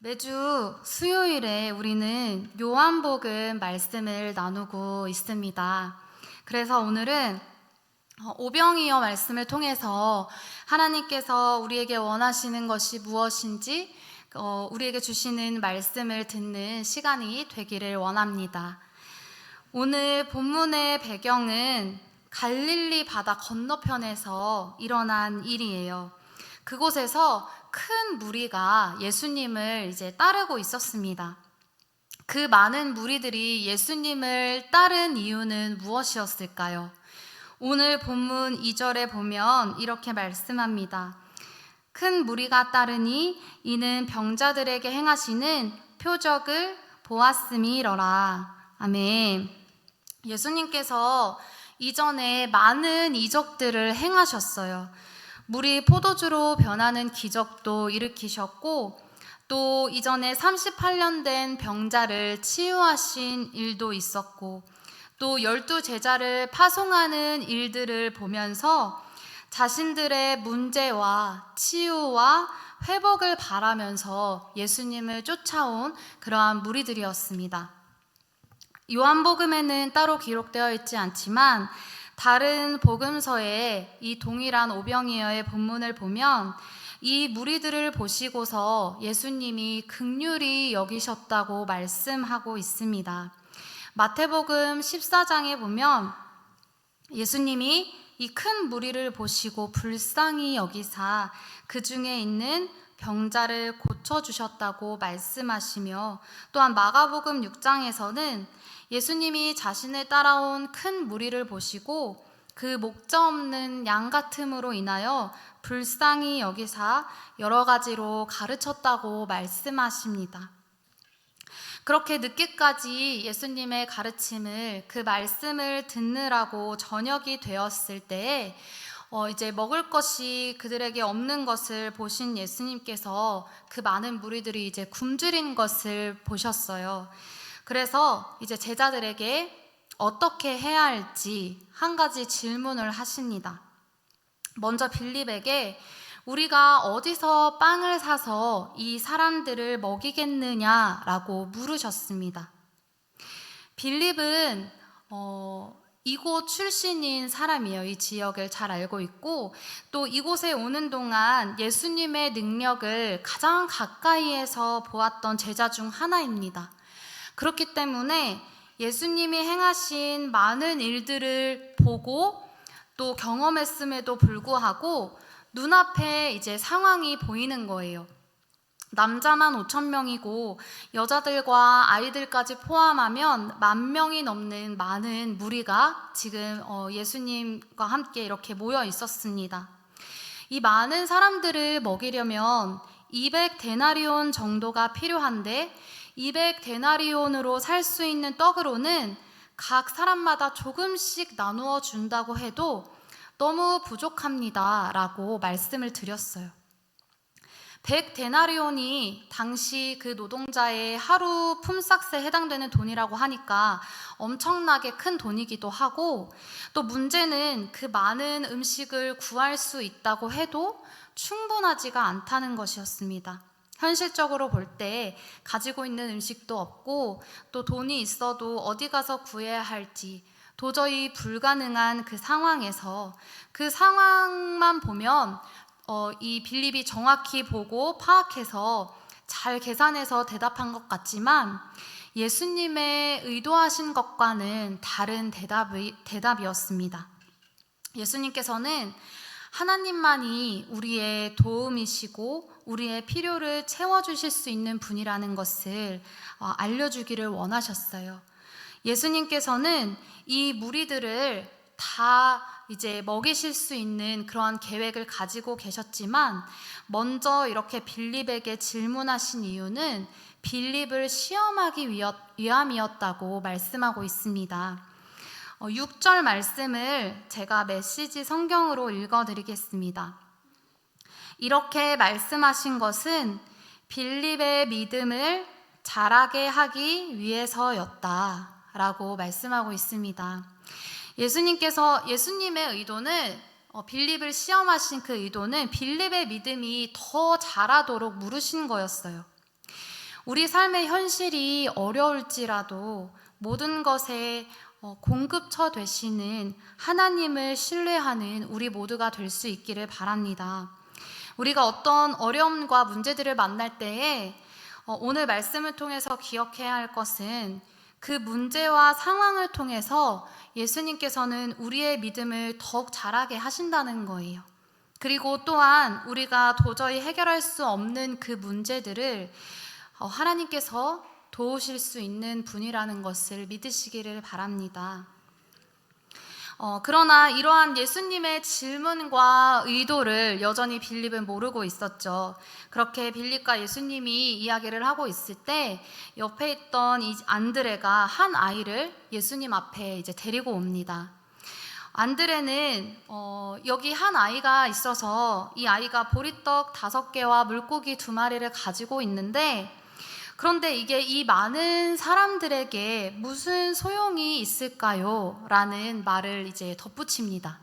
매주 수요일에 우리는 요한복음 말씀을 나누고 있습니다. 그래서 오늘은 오병이어 말씀을 통해서 하나님께서 우리에게 원하시는 것이 무엇인지 우리에게 주시는 말씀을 듣는 시간이 되기를 원합니다. 오늘 본문의 배경은 갈릴리 바다 건너편에서 일어난 일이에요. 그곳에서 큰 무리가 예수님을 이제 따르고 있었습니다. 그 많은 무리들이 예수님을 따른 이유는 무엇이었을까요? 오늘 본문 2절에 보면 이렇게 말씀합니다. 큰 무리가 따르니 이는 병자들에게 행하시는 표적을 보았음이러라. 아멘. 예수님께서 이전에 많은 이적들을 행하셨어요. 물이 포도주로 변하는 기적도 일으키셨고, 또 이전에 38년 된 병자를 치유하신 일도 있었고, 또 12제자를 파송하는 일들을 보면서 자신들의 문제와 치유와 회복을 바라면서 예수님을 쫓아온 그러한 무리들이었습니다. 요한복음에는 따로 기록되어 있지 않지만 다른 복음서에 이 동일한 오병이어의 본문을 보면 이 무리들을 보시고서 예수님이 긍휼히 여기셨다고 말씀하고 있습니다. 마태복음 14장에 보면 예수님이 이 큰 무리를 보시고 불쌍히 여기사 그 중에 있는 병자를 고쳐주셨다고 말씀하시며, 또한 마가복음 6장에서는 예수님이 자신을 따라온 큰 무리를 보시고 그 목자 없는 양 같음으로 인하여 불쌍히 여기사 여러 가지로 가르쳤다고 말씀하십니다. 그렇게 늦게까지 예수님의 가르침을, 그 말씀을 듣느라고 저녁이 되었을 때에 이제 먹을 것이 그들에게 없는 것을 보신 예수님께서 그 많은 무리들이 이제 굶주린 것을 보셨어요. 그래서 이제 제자들에게 어떻게 해야 할지 한 가지 질문을 하십니다. 먼저 빌립에게 우리가 어디서 빵을 사서 이 사람들을 먹이겠느냐라고 물으셨습니다. 빌립은 이곳 출신인 사람이에요. 이 지역을 잘 알고 있고, 또 이곳에 오는 동안 예수님의 능력을 가장 가까이에서 보았던 제자 중 하나입니다. 그렇기 때문에 예수님이 행하신 많은 일들을 보고 또 경험했음에도 불구하고 눈앞에 이제 상황이 보이는 거예요. 남자만 5,000명이고 여자들과 아이들까지 포함하면 10,000명이 넘는 많은 무리가 지금 예수님과 함께 이렇게 모여 있었습니다. 이 많은 사람들을 먹이려면 200데나리온 정도가 필요한데 200데나리온으로 살 수 있는 떡으로는 각 사람마다 조금씩 나누어 준다고 해도 너무 부족합니다 라고 말씀을 드렸어요. 100데나리온이 당시 그 노동자의 하루 품삯에 해당되는 돈이라고 하니까 엄청나게 큰 돈이기도 하고, 또 문제는 그 많은 음식을 구할 수 있다고 해도 충분하지가 않다는 것이었습니다. 현실적으로 볼 때 가지고 있는 음식도 없고 또 돈이 있어도 어디 가서 구해야 할지 도저히 불가능한 그 상황에서, 그 상황만 보면 이 빌립이 정확히 보고 파악해서 잘 계산해서 대답한 것 같지만 예수님의 의도하신 것과는 다른 대답이었습니다. 예수님께서는 하나님만이 우리의 도움이시고 우리의 필요를 채워주실 수 있는 분이라는 것을 알려주기를 원하셨어요. 예수님께서는 이 무리들을 다 이제 먹이실 수 있는 그러한 계획을 가지고 계셨지만 먼저 이렇게 빌립에게 질문하신 이유는 빌립을 시험하기 위함이었다고 말씀하고 있습니다. 6절 말씀을 제가 메시지 성경으로 읽어드리겠습니다. 이렇게 말씀하신 것은 빌립의 믿음을 자라게 하기 위해서였다 라고 말씀하고 있습니다. 예수님의 의도는 빌립을 시험하신 그 의도는 빌립의 믿음이 더 자라도록 물으신 거였어요. 우리 삶의 현실이 어려울지라도 모든 것에 공급처 되시는 하나님을 신뢰하는 우리 모두가 될 수 있기를 바랍니다. 우리가 어떤 어려움과 문제들을 만날 때에 오늘 말씀을 통해서 기억해야 할 것은 그 문제와 상황을 통해서 예수님께서는 우리의 믿음을 더욱 자라게 하신다는 거예요. 그리고 또한 우리가 도저히 해결할 수 없는 그 문제들을 하나님께서 도우실 수 있는 분이라는 것을 믿으시기를 바랍니다. 그러나 이러한 예수님의 질문과 의도를 여전히 빌립은 모르고 있었죠. 그렇게 빌립과 예수님이 이야기를 하고 있을 때 옆에 있던 이 안드레가 한 아이를 예수님 앞에 이제 데리고 옵니다. 안드레는 여기 한 아이가 있어서 이 아이가 보리떡 5개와 물고기 2마리를 가지고 있는데, 그런데 이게 이 많은 사람들에게 무슨 소용이 있을까요? 라는 말을 이제 덧붙입니다.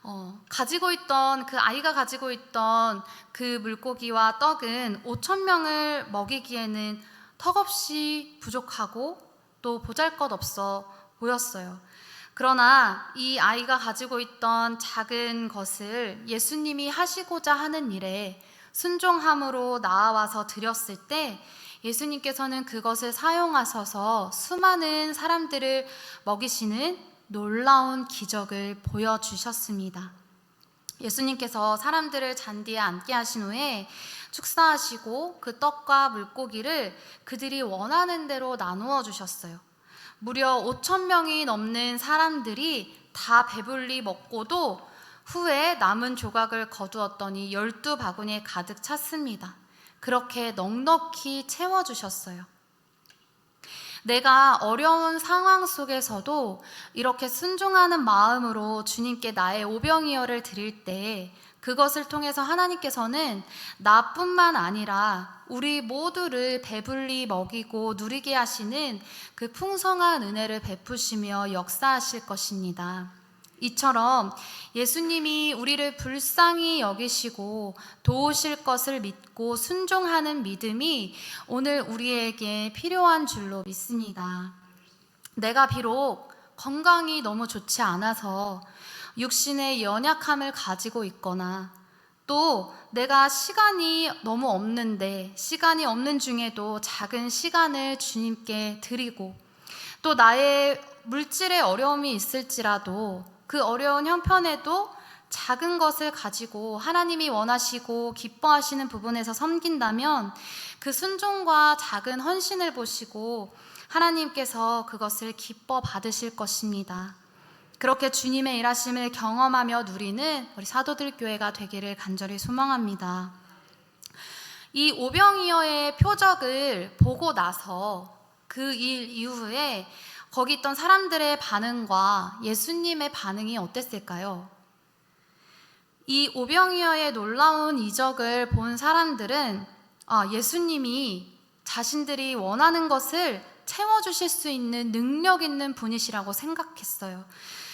그 아이가 가지고 있던 그 물고기와 떡은 5,000명을 먹이기에는 턱없이 부족하고 또 보잘것없어 보였어요. 그러나 이 아이가 가지고 있던 작은 것을 예수님이 하시고자 하는 일에 순종함으로 나아와서 드렸을 때 예수님께서는 그것을 사용하셔서 수많은 사람들을 먹이시는 놀라운 기적을 보여주셨습니다. 예수님께서 사람들을 잔디에 앉게 하신 후에 축사하시고 그 떡과 물고기를 그들이 원하는 대로 나누어 주셨어요. 무려 5,000명이 넘는 사람들이 다 배불리 먹고도 후에 남은 조각을 거두었더니 12바구니에 가득 찼습니다. 그렇게 넉넉히 채워주셨어요. 내가 어려운 상황 속에서도 이렇게 순종하는 마음으로 주님께 나의 오병이어를 드릴 때 그것을 통해서 하나님께서는 나뿐만 아니라 우리 모두를 배불리 먹이고 누리게 하시는 그 풍성한 은혜를 베푸시며 역사하실 것입니다. 이처럼 예수님이 우리를 불쌍히 여기시고 도우실 것을 믿고 순종하는 믿음이 오늘 우리에게 필요한 줄로 믿습니다. 내가 비록 건강이 너무 좋지 않아서 육신의 연약함을 가지고 있거나 또 내가 시간이 너무 없는데 시간이 없는 중에도 작은 시간을 주님께 드리고 또 나의 물질의 어려움이 있을지라도 그 어려운 형편에도 작은 것을 가지고 하나님이 원하시고 기뻐하시는 부분에서 섬긴다면 그 순종과 작은 헌신을 보시고 하나님께서 그것을 기뻐 받으실 것입니다. 그렇게 주님의 일하심을 경험하며 누리는 우리 사도들 교회가 되기를 간절히 소망합니다. 이 오병이어의 표적을 보고 나서 그 일 이후에 거기 있던 사람들의 반응과 예수님의 반응이 어땠을까요? 이 오병이어의 놀라운 이적을 본 사람들은 예수님이 자신들이 원하는 것을 채워주실 수 있는 능력 있는 분이시라고 생각했어요.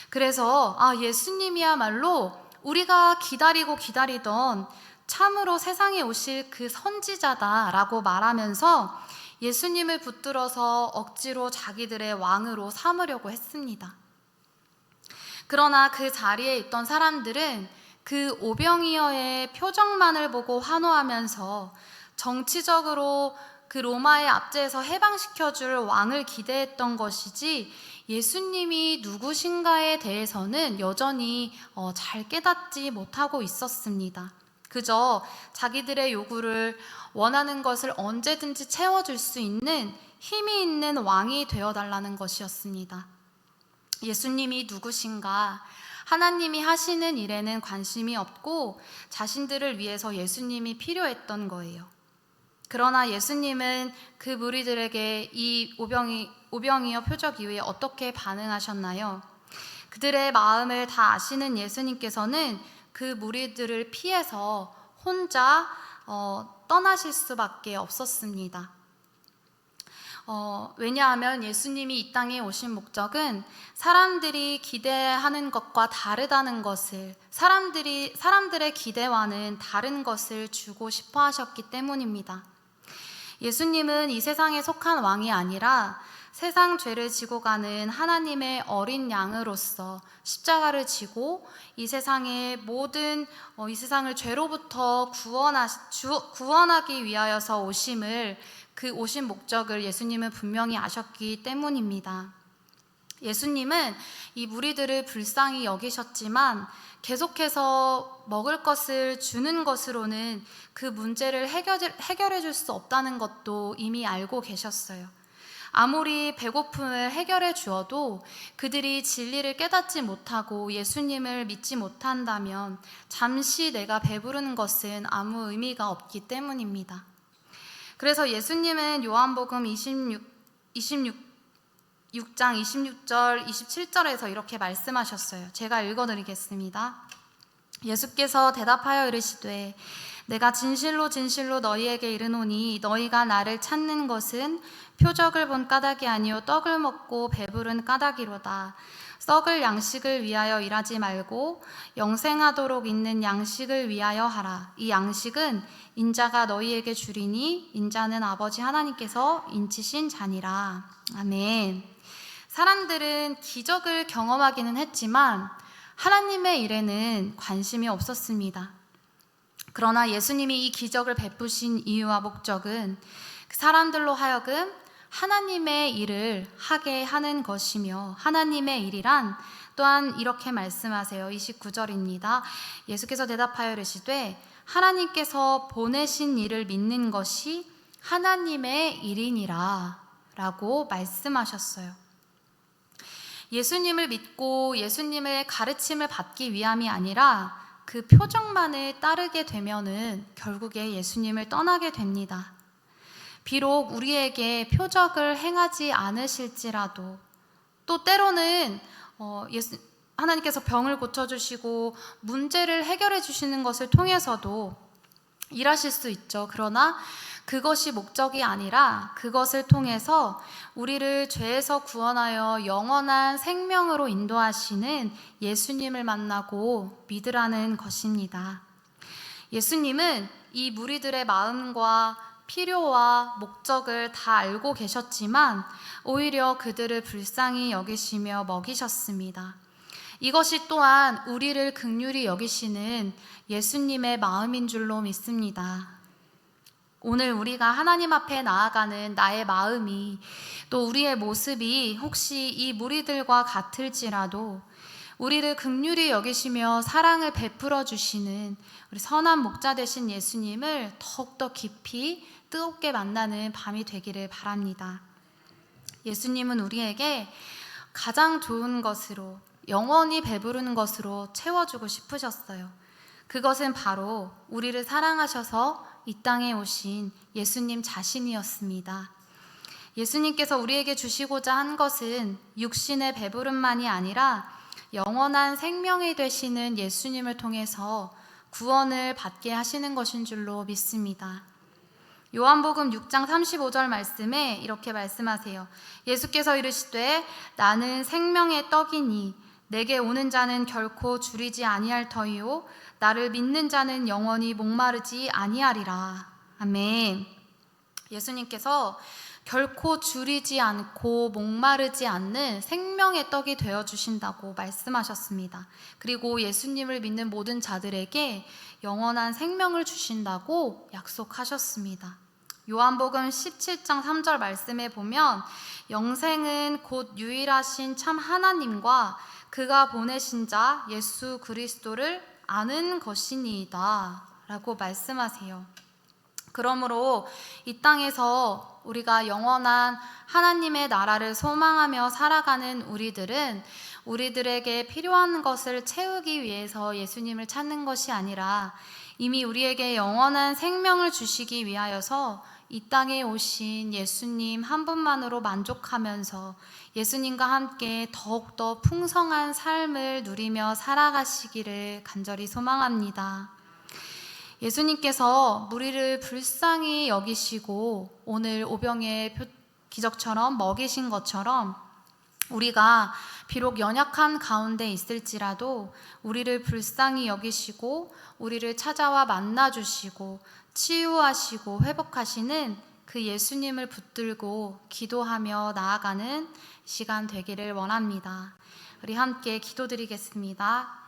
그래서 예수님이야말로 우리가 기다리고 기다리던 참으로 세상에 오실 그 선지자다라고 말하면서 예수님을 붙들어서 억지로 자기들의 왕으로 삼으려고 했습니다. 그러나 그 자리에 있던 사람들은 그 오병이어의 표정만을 보고 환호하면서 정치적으로 그 로마의 압제에서 해방시켜줄 왕을 기대했던 것이지 예수님이 누구신가에 대해서는 여전히 잘 깨닫지 못하고 있었습니다. 그저 자기들의 요구를 원하는 것을 언제든지 채워줄 수 있는 힘이 있는 왕이 되어달라는 것이었습니다. 예수님이 누구신가? 하나님이 하시는 일에는 관심이 없고 자신들을 위해서 예수님이 필요했던 거예요. 그러나 예수님은 그 무리들에게 이 오병이어 표적 이후에 어떻게 반응하셨나요? 그들의 마음을 다 아시는 예수님께서는 그 무리들을 피해서 혼자 떠나실 수밖에 없었습니다. 왜냐하면 예수님이 이 땅에 오신 목적은 사람들이 기대하는 것과 다르다는 것을, 사람들의 기대와는 다른 것을 주고 싶어 하셨기 때문입니다. 예수님은 이 세상에 속한 왕이 아니라 세상 죄를 지고 가는 하나님의 어린 양으로서 십자가를 지고 이 세상의 이 세상을 죄로부터 구원하기 위하여서 그 오신 목적을 예수님은 분명히 아셨기 때문입니다. 예수님은 이 무리들을 불쌍히 여기셨지만 계속해서 먹을 것을 주는 것으로는 그 문제를 해결해 줄 수 없다는 것도 이미 알고 계셨어요. 아무리 배고픔을 해결해 주어도 그들이 진리를 깨닫지 못하고 예수님을 믿지 못한다면 잠시 내가 배부르는 것은 아무 의미가 없기 때문입니다. 그래서 예수님은 요한복음 6장 26절, 27절에서 이렇게 말씀하셨어요. 제가 읽어드리겠습니다. 예수께서 대답하여 이르시되 내가 진실로 진실로 너희에게 이르노니 너희가 나를 찾는 것은 표적을 본 까닭이 아니요 떡을 먹고 배부른 까닭이로다. 썩을 양식을 위하여 일하지 말고 영생하도록 있는 양식을 위하여 하라. 이 양식은 인자가 너희에게 주리니 인자는 아버지 하나님께서 인치신 자니라. 아멘. 사람들은 기적을 경험하기는 했지만 하나님의 일에는 관심이 없었습니다. 그러나 예수님이 이 기적을 베푸신 이유와 목적은 사람들로 하여금 하나님의 일을 하게 하는 것이며, 하나님의 일이란 또한 이렇게 말씀하세요. 29절입니다. 예수께서 대답하여 이르시되 하나님께서 보내신 일을 믿는 것이 하나님의 일이니라 라고 말씀하셨어요. 예수님을 믿고 예수님의 가르침을 받기 위함이 아니라 그 표적만을 따르게 되면은 결국에 예수님을 떠나게 됩니다. 비록 우리에게 표적을 행하지 않으실지라도, 또 때로는 하나님께서 병을 고쳐주시고 문제를 해결해 주시는 것을 통해서도 일하실 수 있죠. 그러나 그것이 목적이 아니라 그것을 통해서 우리를 죄에서 구원하여 영원한 생명으로 인도하시는 예수님을 만나고 믿으라는 것입니다. 예수님은 이 무리들의 마음과 필요와 목적을 다 알고 계셨지만 오히려 그들을 불쌍히 여기시며 먹이셨습니다. 이것이 또한 우리를 긍휼히 여기시는 예수님의 마음인 줄로 믿습니다. 오늘 우리가 하나님 앞에 나아가는 나의 마음이, 또 우리의 모습이 혹시 이 무리들과 같을지라도 우리를 긍휼히 여기시며 사랑을 베풀어 주시는 우리 선한 목자 되신 예수님을 더욱더 깊이 뜨겁게 만나는 밤이 되기를 바랍니다. 예수님은 우리에게 가장 좋은 것으로, 영원히 배부르는 것으로 채워주고 싶으셨어요. 그것은 바로 우리를 사랑하셔서 이 땅에 오신 예수님 자신이었습니다. 예수님께서 우리에게 주시고자 한 것은 육신의 배부름만이 아니라 영원한 생명이 되시는 예수님을 통해서 구원을 받게 하시는 것인 줄로 믿습니다. 요한복음 6장 35절 말씀에 이렇게 말씀하세요. 예수께서 이르시되 나는 생명의 떡이니 내게 오는 자는 결코 줄이지 아니할 터이요 나를 믿는 자는 영원히 목마르지 아니하리라. 아멘. 예수님께서 결코 줄이지 않고 목마르지 않는 생명의 떡이 되어주신다고 말씀하셨습니다. 그리고 예수님을 믿는 모든 자들에게 영원한 생명을 주신다고 약속하셨습니다. 요한복음 17장 3절 말씀에 보면 영생은 곧 유일하신 참 하나님과 그가 보내신 자 예수 그리스도를 아는 것이니이다 라고 말씀하세요. 그러므로 이 땅에서 우리가 영원한 하나님의 나라를 소망하며 살아가는 우리들은 우리들에게 필요한 것을 채우기 위해서 예수님을 찾는 것이 아니라 이미 우리에게 영원한 생명을 주시기 위하여서 이 땅에 오신 예수님 한 분만으로 만족하면서 예수님과 함께 더욱더 풍성한 삶을 누리며 살아가시기를 간절히 소망합니다. 예수님께서 무리를 불쌍히 여기시고 오늘 오병의 기적처럼 먹이신 것처럼 우리가 비록 연약한 가운데 있을지라도 우리를 불쌍히 여기시고 우리를 찾아와 만나주시고 치유하시고 회복하시는 그 예수님을 붙들고 기도하며 나아가는 시간 되기를 원합니다. 우리 함께 기도드리겠습니다.